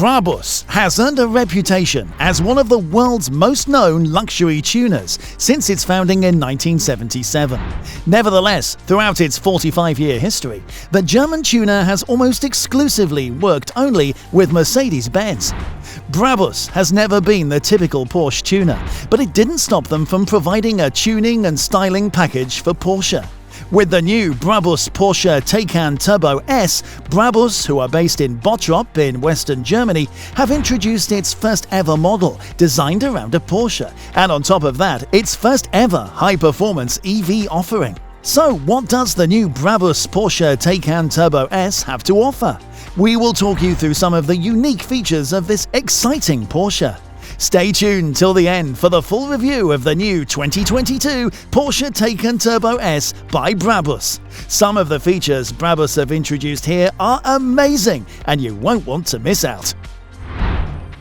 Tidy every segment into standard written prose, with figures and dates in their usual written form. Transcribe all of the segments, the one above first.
BRABUS has earned a reputation as one of the world's most known luxury tuners since its founding in 1977. Nevertheless, throughout its 45-year history, the German tuner has almost exclusively worked only with Mercedes-Benz. BRABUS has never been the typical Porsche tuner, but it didn't stop them from providing a tuning and styling package for Porsche. With the new BRABUS Porsche Taycan Turbo S, BRABUS, who are based in Bottrop in western Germany, have introduced its first ever model designed around a Porsche, and on top of that, its first ever high-performance EV offering. So what does the new BRABUS Porsche Taycan Turbo S have to offer? We will talk you through some of the unique features of this exciting Porsche. Stay tuned till the end for the full review of the new 2022 Porsche Taycan Turbo S by BRABUS. Some of the features BRABUS have introduced here are amazing, and you won't want to miss out.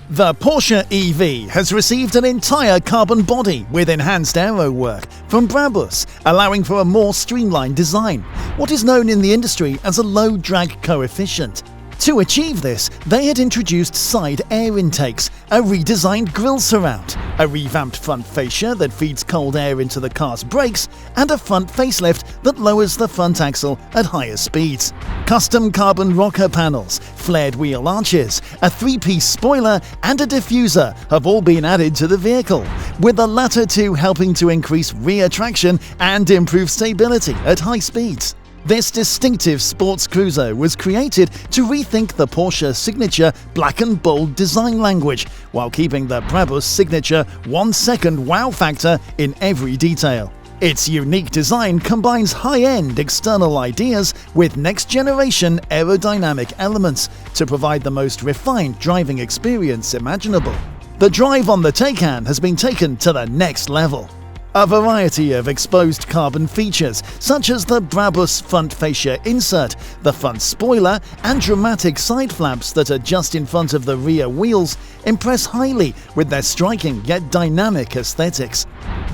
The Porsche EV has received an entire carbon body with enhanced aero work from BRABUS, allowing for a more streamlined design, what is known in the industry as a low drag coefficient. To achieve this, they had introduced side air intakes, a redesigned grille surround, a revamped front fascia that feeds cold air into the car's brakes, and a front facelift that lowers the front axle at higher speeds. Custom carbon rocker panels, flared wheel arches, a three-piece spoiler, and a diffuser have all been added to the vehicle, with the latter two helping to increase rear traction and improve stability at high speeds. This distinctive sports cruiser was created to rethink the Porsche signature black and bold design language, while keeping the BRABUS signature 1-second wow factor in every detail. Its unique design combines high-end external ideas with next-generation aerodynamic elements to provide the most refined driving experience imaginable. The drive on the Taycan has been taken to the next level. A variety of exposed carbon features, such as the BRABUS front fascia insert, the front spoiler, and dramatic side flaps that are just in front of the rear wheels, impress highly with their striking yet dynamic aesthetics.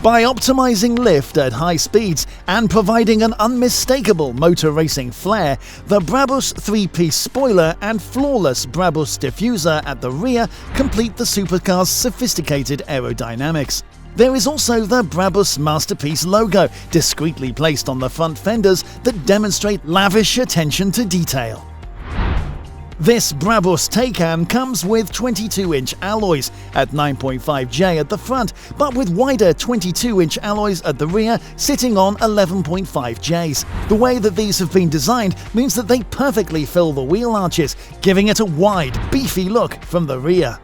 By optimizing lift at high speeds and providing an unmistakable motor racing flair, the BRABUS three-piece spoiler and flawless BRABUS diffuser at the rear complete the supercar's sophisticated aerodynamics. There is also the BRABUS Masterpiece logo, discreetly placed on the front fenders that demonstrate lavish attention to detail. This BRABUS Taycan comes with 22-inch alloys at 9.5J at the front, but with wider 22-inch alloys at the rear sitting on 11.5Js. The way that these have been designed means that they perfectly fill the wheel arches, giving it a wide, beefy look from the rear.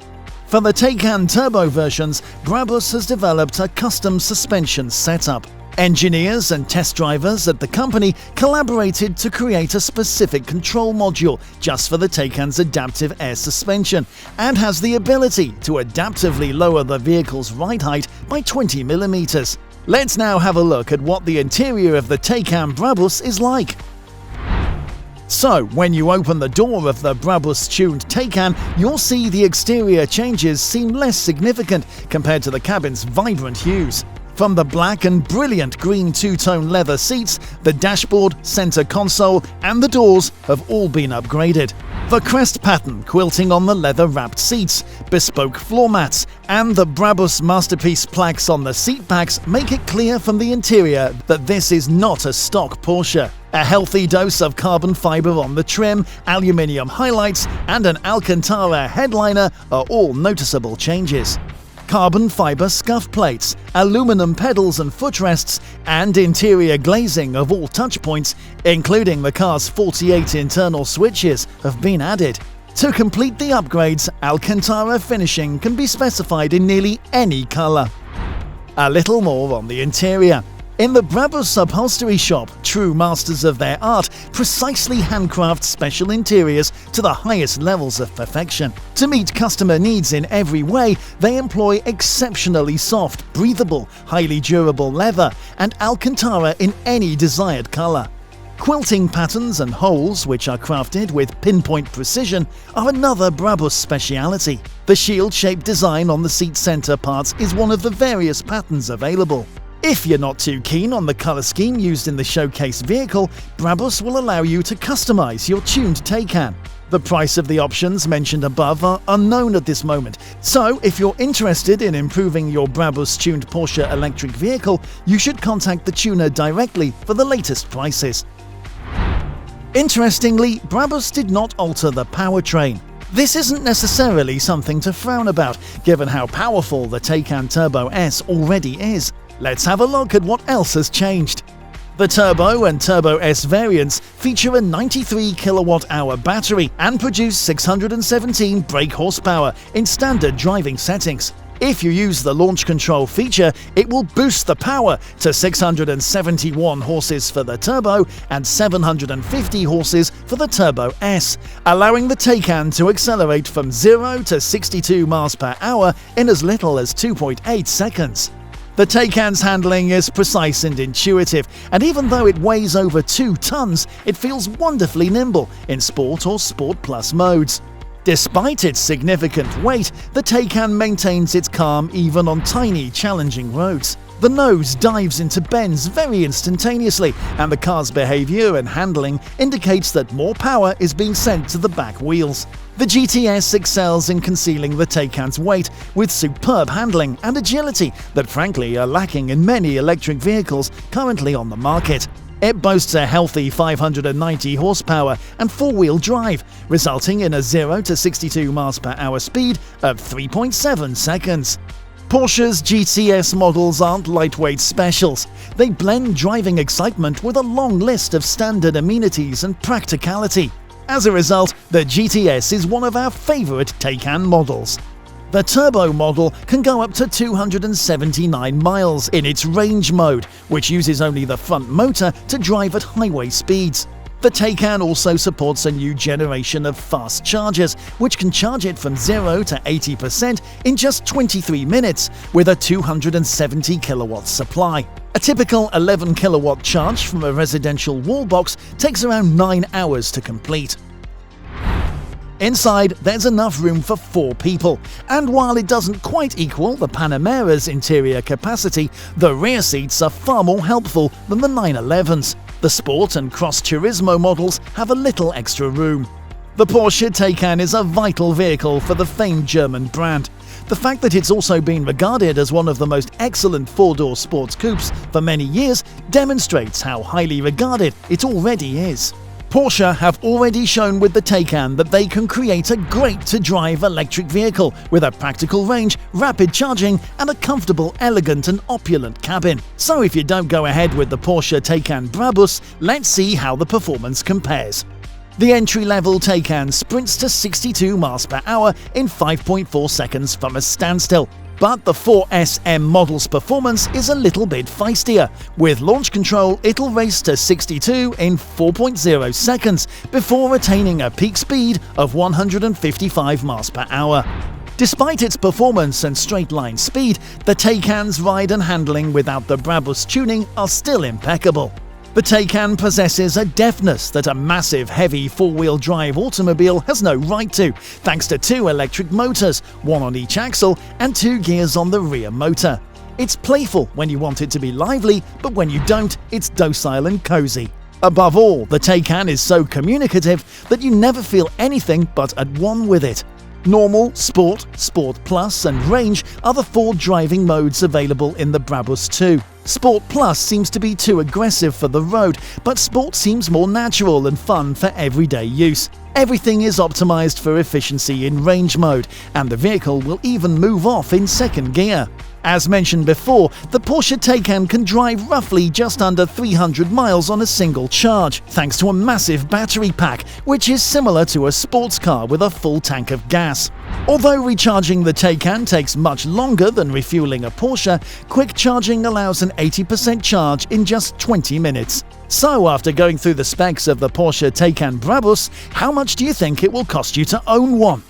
For the Taycan Turbo versions, BRABUS has developed a custom suspension setup. Engineers and test drivers at the company collaborated to create a specific control module just for the Taycan's adaptive air suspension, and has the ability to adaptively lower the vehicle's ride height by 20mm. Let's now have a look at what the interior of the Taycan BRABUS is like. So, when you open the door of the BRABUS tuned Taycan, you'll see the exterior changes seem less significant compared to the cabin's vibrant hues. From the black and brilliant green two-tone leather seats, the dashboard, center console, and the doors have all been upgraded. The crest pattern quilting on the leather-wrapped seats, bespoke floor mats, and the BRABUS Masterpiece plaques on the seat backs make it clear from the interior that this is not a stock Porsche. A healthy dose of carbon fiber on the trim, aluminium highlights, and an Alcantara headliner are all noticeable changes. Carbon fiber scuff plates, aluminum pedals and footrests, and interior glazing of all touchpoints, including the car's 48 internal switches, have been added. To complete the upgrades, Alcantara finishing can be specified in nearly any color. A little more on the interior. In the BRABUS upholstery shop, true masters of their art precisely handcraft special interiors to the highest levels of perfection. To meet customer needs in every way, they employ exceptionally soft, breathable, highly durable leather and Alcantara in any desired color. Quilting patterns and holes, which are crafted with pinpoint precision, are another BRABUS speciality. The shield-shaped design on the seat center parts is one of the various patterns available. If you're not too keen on the color scheme used in the showcase vehicle, BRABUS will allow you to customize your tuned Taycan. The price of the options mentioned above are unknown at this moment, so if you're interested in improving your BRABUS-tuned Porsche electric vehicle, you should contact the tuner directly for the latest prices. Interestingly, BRABUS did not alter the powertrain. This isn't necessarily something to frown about, given how powerful the Taycan Turbo S already is. Let's have a look at what else has changed. The Turbo and Turbo S variants feature a 93 kWh battery and produce 617 brake horsepower in standard driving settings. If you use the launch control feature, it will boost the power to 671 horses for the Turbo and 750 horses for the Turbo S, allowing the Taycan to accelerate from 0 to 62 mph in as little as 2.8 seconds. The Taycan's handling is precise and intuitive, and even though it weighs over 2 tons, it feels wonderfully nimble in Sport or Sport Plus modes. Despite its significant weight, the Taycan maintains its calm even on tiny, challenging roads. The nose dives into bends very instantaneously, and the car's behavior and handling indicates that more power is being sent to the back wheels. The GTS excels in concealing the Taycan's weight with superb handling and agility that frankly are lacking in many electric vehicles currently on the market. It boasts a healthy 590 horsepower and four-wheel drive, resulting in a 0 to 62 mph speed of 3.7 seconds. Porsche's GTS models aren't lightweight specials. They blend driving excitement with a long list of standard amenities and practicality. As a result, the GTS is one of our favorite Taycan models. The Turbo model can go up to 279 miles in its range mode, which uses only the front motor to drive at highway speeds. The Taycan also supports a new generation of fast chargers, which can charge it from 0 to 80% in just 23 minutes with a 270 kilowatt supply. A typical 11 kilowatt charge from a residential wall box takes around 9 hours to complete. Inside, there's enough room for 4 people, and while it doesn't quite equal the Panamera's interior capacity, the rear seats are far more helpful than the 911s. The Sport and Cross Turismo models have a little extra room. The Porsche Taycan is a vital vehicle for the famed German brand. The fact that it's also been regarded as one of the most excellent four-door sports coupes for many years demonstrates how highly regarded it already is. Porsche have already shown with the Taycan that they can create a great-to-drive electric vehicle with a practical range, rapid charging, and a comfortable, elegant and opulent cabin. So if you don't go ahead with the Porsche Taycan BRABUS, let's see how the performance compares. The entry-level Taycan sprints to 62 mph in 5.4 seconds from a standstill. But the 4SM model's performance is a little bit feistier. With launch control, it'll race to 62 in 4.0 seconds before attaining a peak speed of 155 mph. Despite its performance and straight-line speed, the Taycan's ride and handling without the BRABUS tuning are still impeccable. The Taycan possesses a deftness that a massive, heavy four-wheel drive automobile has no right to, thanks to 2 electric motors, 1 on each axle and 2 gears on the rear motor. It's playful when you want it to be lively, but when you don't, it's docile and cozy. Above all, the Taycan is so communicative that you never feel anything but at one with it. Normal, Sport, Sport Plus and Range are the 4 driving modes available in the BRABUS 2. Sport Plus seems to be too aggressive for the road, but Sport seems more natural and fun for everyday use. Everything is optimized for efficiency in range mode, and the vehicle will even move off in second gear. As mentioned before, the Porsche Taycan can drive roughly just under 300 miles on a single charge, thanks to a massive battery pack, which is similar to a sports car with a full tank of gas. Although recharging the Taycan takes much longer than refueling a Porsche, quick charging allows an 80% charge in just 20 minutes. So after going through the specs of the Porsche Taycan BRABUS, how much do you think it will cost you to own one?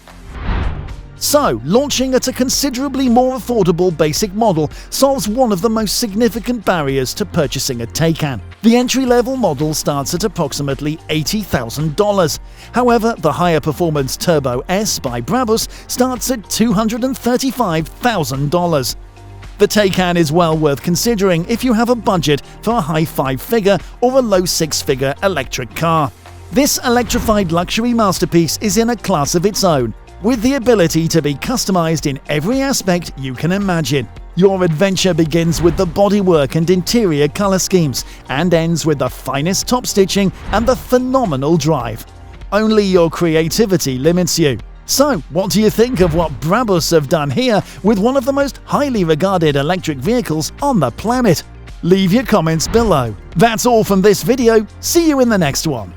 So, launching at a considerably more affordable basic model solves one of the most significant barriers to purchasing a Taycan. The entry-level model starts at approximately $80,000. However, the higher performance Turbo S by BRABUS starts at $235,000. The Taycan is well worth considering if you have a budget for a high 5-figure or a low 6-figure electric car. This electrified luxury masterpiece is in a class of its own, with the ability to be customized in every aspect you can imagine. Your adventure begins with the bodywork and interior color schemes, and ends with the finest top stitching and the phenomenal drive. Only your creativity limits you. So, what do you think of what BRABUS have done here with one of the most highly regarded electric vehicles on the planet? Leave your comments below. That's all from this video. See you in the next one.